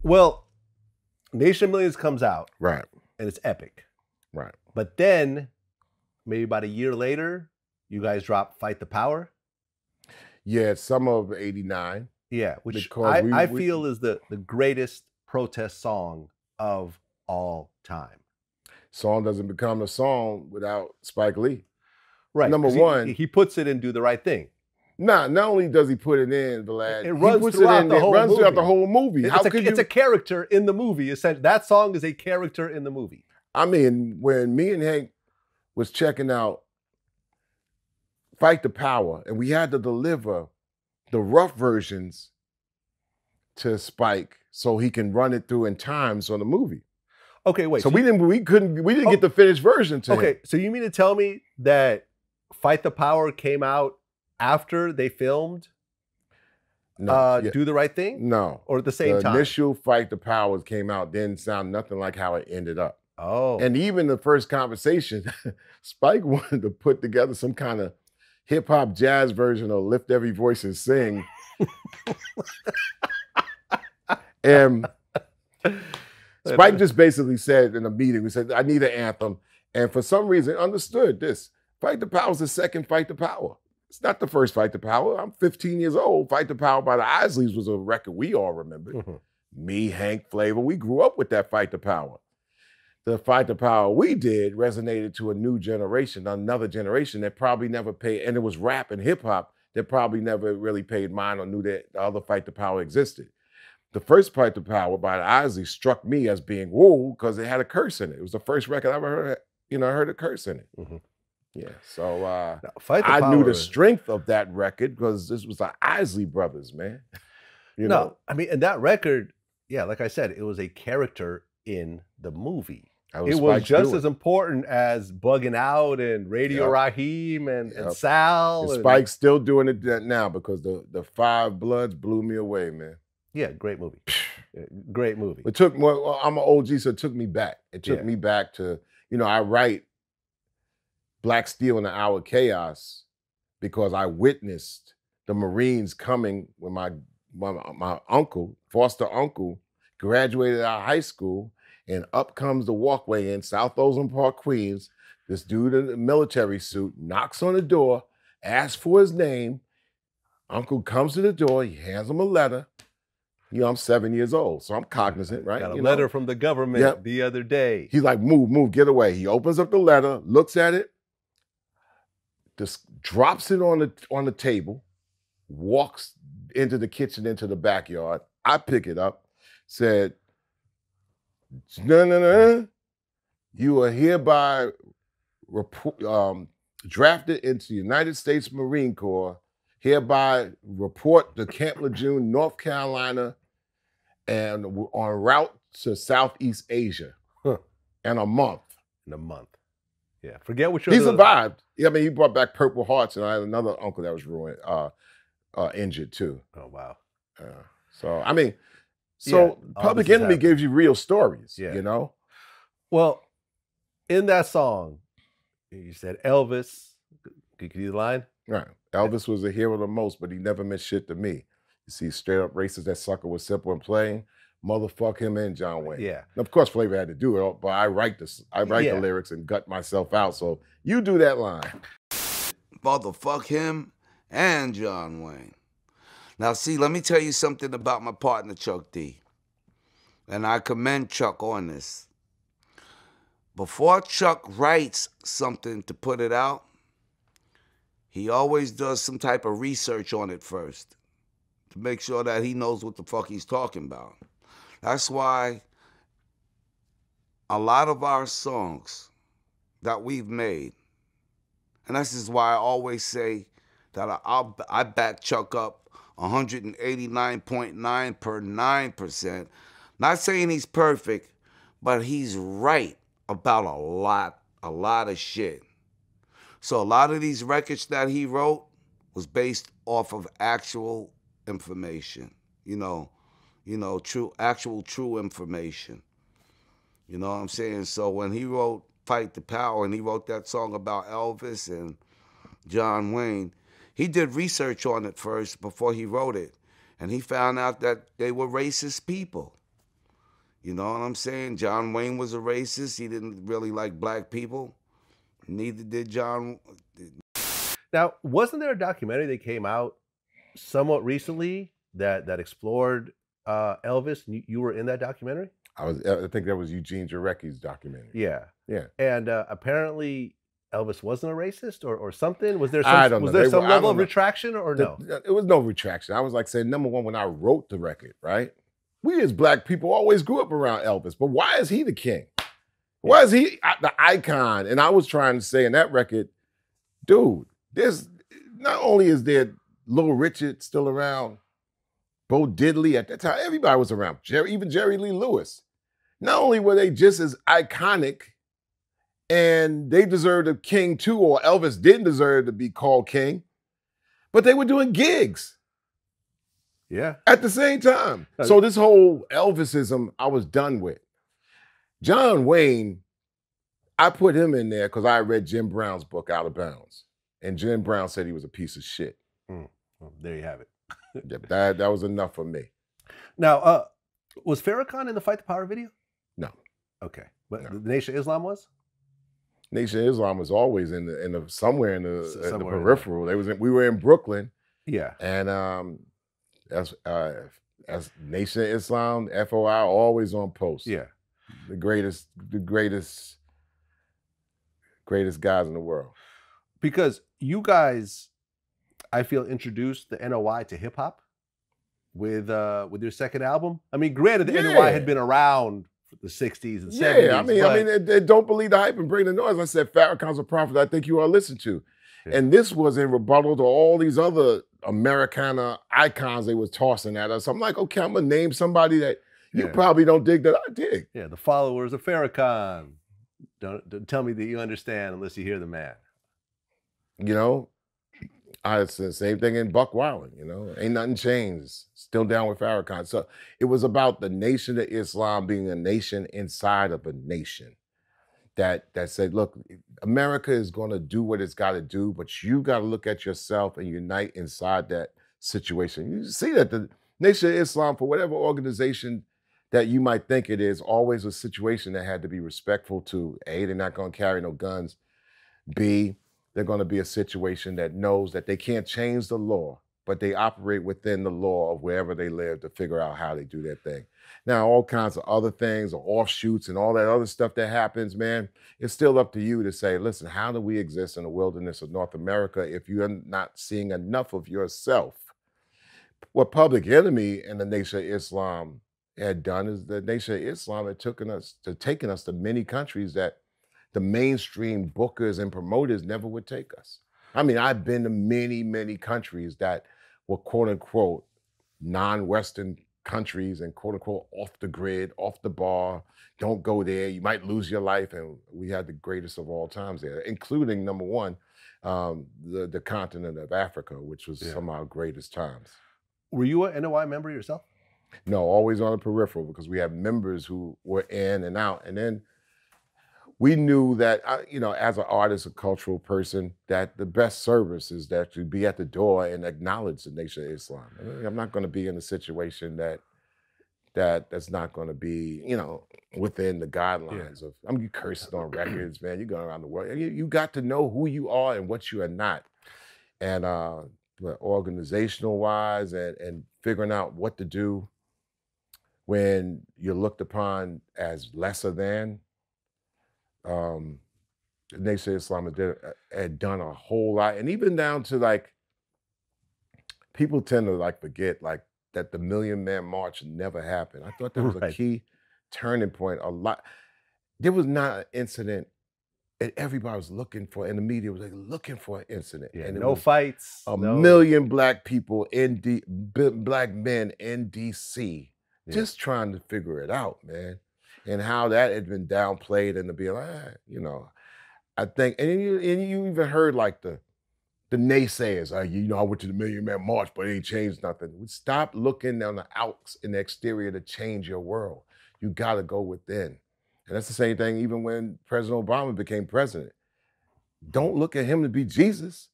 Well, Nation of Millions comes out, Right. and it's epic. Right. But then, maybe about a year later, you guys drop Fight the Power. Yeah, it's summer of '89. Yeah, which Because I feel is the greatest protest song of all time. Song doesn't become a song without Spike Lee. Right. Number one, he puts it in Do the Right Thing. Not only does he put it in, Vlad, it runs throughout the whole movie. It's a character in the movie. Essentially, that song is a character in the movie. I mean, when me and Hank was checking out Fight the Power, and we had to deliver the rough versions to Spike so he can run it through in times on the movie. Okay, wait. So we didn't get the finished version to him. Okay, so you mean to tell me that Fight the Power came out after they filmed Do the Right Thing? No. Or at the same time? The initial Fight the Powers came out, didn't sound nothing like how it ended up. Oh. And even the first conversation, Spike wanted to put together some kind of hip-hop jazz version of Lift Every Voice and Sing. And Spike just basically said in a meeting, we said, I need an anthem. And for some reason, understood this. Fight the Power is the second Fight the Power. It's not the first Fight the Power. I'm 15 years old. Fight the Power by the Isleys was a record we all remembered. Mm-hmm. Me, Hank, Flavor, we grew up with that Fight the Power. The Fight the Power we did resonated to a new generation, another generation that probably never paid, and it was rap and hip hop that probably never really paid mind or knew that the other Fight the Power existed. The first Fight the Power by the Isleys struck me as being whoa, because it had a curse in it. It was the first record I ever heard, heard a curse in it. Mm-hmm. Yeah, so I knew the strength of that record because this was the Isley brothers, man. I mean, and that record, yeah, like I said, it was a character in the movie. It was just as important as Bugging Out and Radio Raheem and Sal. And Spike's still doing it now because the Five Bloods blew me away, man. Yeah, great movie. Great movie. It took more, I'm an OG, so it took me back. It took me back to, I write Black Steel in the Hour of Chaos because I witnessed the Marines coming when my uncle, foster uncle, graduated out of high school, and up comes the walkway in South Ozone Park, Queens. This dude in a military suit knocks on the door, asks for his name. Uncle comes to the door, he hands him a letter. I'm 7 years old, so I'm cognizant, right? Got a letter from the government the other day. He's like, move, get away. He opens up the letter, looks at it, just drops it on the table, walks into the kitchen, into the backyard. I pick it up, said, no. You are hereby drafted into the United States Marine Corps, hereby report to Camp Lejeune, North Carolina, and we're en route to Southeast Asia in a month. Yeah, forget what he survived. Yeah, I mean, he brought back Purple Hearts, and I had another uncle that was ruined, injured too. Oh, wow. So, I mean, Public Enemy gives you real stories, Well, in that song, you said Elvis. Could you the line? Right. Elvis was a hero the most, but he never meant shit to me. You see, straight up racist, that sucker was simple and plain. Motherfuck him and John Wayne. Yeah. And of course, Flavor had to do it, but I write the lyrics and gut myself out. So you do that line. Motherfuck him and John Wayne. Now, see, let me tell you something about my partner, Chuck D. And I commend Chuck on this. Before Chuck writes something to put it out, he always does some type of research on it first to make sure that he knows what the fuck he's talking about. That's why a lot of our songs that we've made, and this is why I always say that I back Chuck up 189.9 per 9%. Not saying he's perfect, but he's right about a lot of shit. So a lot of these records that he wrote was based off of actual information, true information. You know what I'm saying? So when he wrote Fight the Power and he wrote that song about Elvis and John Wayne, he did research on it first before he wrote it. And he found out that they were racist people. You know what I'm saying? John Wayne was a racist. He didn't really like black people. Neither did John. Now, wasn't there a documentary that came out somewhat recently that explored Elvis? You were in that documentary? I think that was Eugene Jarecki's documentary. Yeah. Yeah. And apparently Elvis wasn't a racist or something? Was there I don't some, was know. there some level of retraction or no? It was no retraction. I was like saying, number one, when I wrote the record, right? We as black people always grew up around Elvis, but why is he the king? Why is he the icon? And I was trying to say in that record, dude, there's not only is there Little Richard still around, Bo Diddley at that time, everybody was around. Even Jerry Lee Lewis. Not only were they just as iconic and they deserved a king too, or Elvis didn't deserve to be called king, but they were doing gigs. Yeah. At the same time. So this whole Elvisism, I was done with. John Wayne, I put him in there because I read Jim Brown's book, Out of Bounds. And Jim Brown said he was a piece of shit. Well, there you have it. that was enough for me. Now, was Farrakhan in the Fight the Power video? No. Okay. But the Nation of Islam was? Nation of Islam was always somewhere in the peripheral. We were in Brooklyn. Yeah. And as Nation of Islam, FOI, always on post. Yeah. The greatest guys in the world. Because you guys, I feel, introduced the NOI to hip hop with your second album. I mean, granted, the NOI had been around for the 60s and 70s. Yeah, I mean, don't believe the hype and bring the noise. I said, Farrakhan's a prophet I think you all listen to. Yeah. And this was in rebuttal to all these other Americana icons they was tossing at us. I'm like, okay, I'm gonna name somebody that you probably don't dig that I dig. Yeah, the followers of Farrakhan. Don't tell me that you understand unless you hear the man. You know, it's the same thing in Buck Wild, you know, ain't nothing changed. Still down with Farrakhan. So it was about the Nation of Islam being a nation inside of a nation that said, look, America is going to do what it's got to do, but you got to look at yourself and unite inside that situation. You see that the Nation of Islam, for whatever organization that you might think it is, always a situation that had to be respectful to, A, they're not going to carry no guns, B, they're going to be a situation that knows that they can't change the law, but they operate within the law of wherever they live to figure out how they do their thing. Now, all kinds of other things or offshoots and all that other stuff that happens, man, it's still up to you to say, listen, how do we exist in the wilderness of North America if you're not seeing enough of yourself? What Public Enemy and the Nation of Islam had done is the Nation of Islam had taken us to many countries that the mainstream bookers and promoters never would take us. I mean, I've been to many, many countries that were quote unquote non-Western countries and quote unquote off the grid, off the bar, don't go there, you might lose your life. And we had the greatest of all times there, including number one, the continent of Africa, which was some of our greatest times. Were you a NOI member yourself? No, always on the peripheral because we have members who were in and out. And then we knew that, you know, as an artist, a cultural person, that the best service is that you be at the door and acknowledge the Nation of Islam. I mean, I'm not going to be in a situation that's not going to be, you know, within the guidelines of, I mean, you cursing on records, man. You're going around the world. You got to know who you are and what you are not. And but organizational wise and figuring out what to do when you're looked upon as lesser than, the Nation of Islam had done a whole lot. And even down to like, people tend to like forget like that the Million Man March never happened. I thought that was a key turning point. There was not an incident that everybody was looking for, and the media was like looking for an incident. Yeah, and no fights. A million black people black men in DC just trying to figure it out, man. And how that had been downplayed and to be like, you know, I think, and you even heard like the naysayers, you know, I went to the Million Man March, but it ain't changed nothing. Stop looking on the outs and the exterior to change your world. You got to go within. And that's the same thing even when President Obama became president. Don't look at him to be Jesus.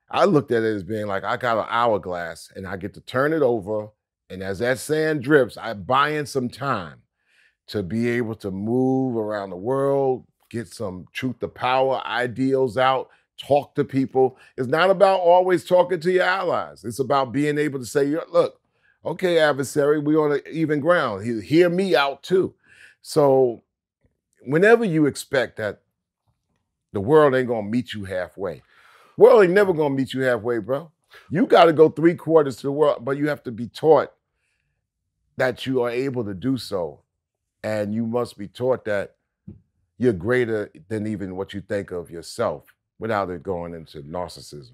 I looked at it as being like, I got an hourglass and I get to turn it over. And as that sand drips, I buy in some time to be able to move around the world, get some truth to power ideals out, talk to people. It's not about always talking to your allies. It's about being able to say, look, okay, adversary, we're on an even ground. Hear me out too. So whenever you expect that the world ain't gonna meet you halfway, world ain't never gonna meet you halfway, bro. You gotta go 3/4 to the world, but you have to be taught that you are able to do so. And you must be taught that you're greater than even what you think of yourself without it going into narcissism.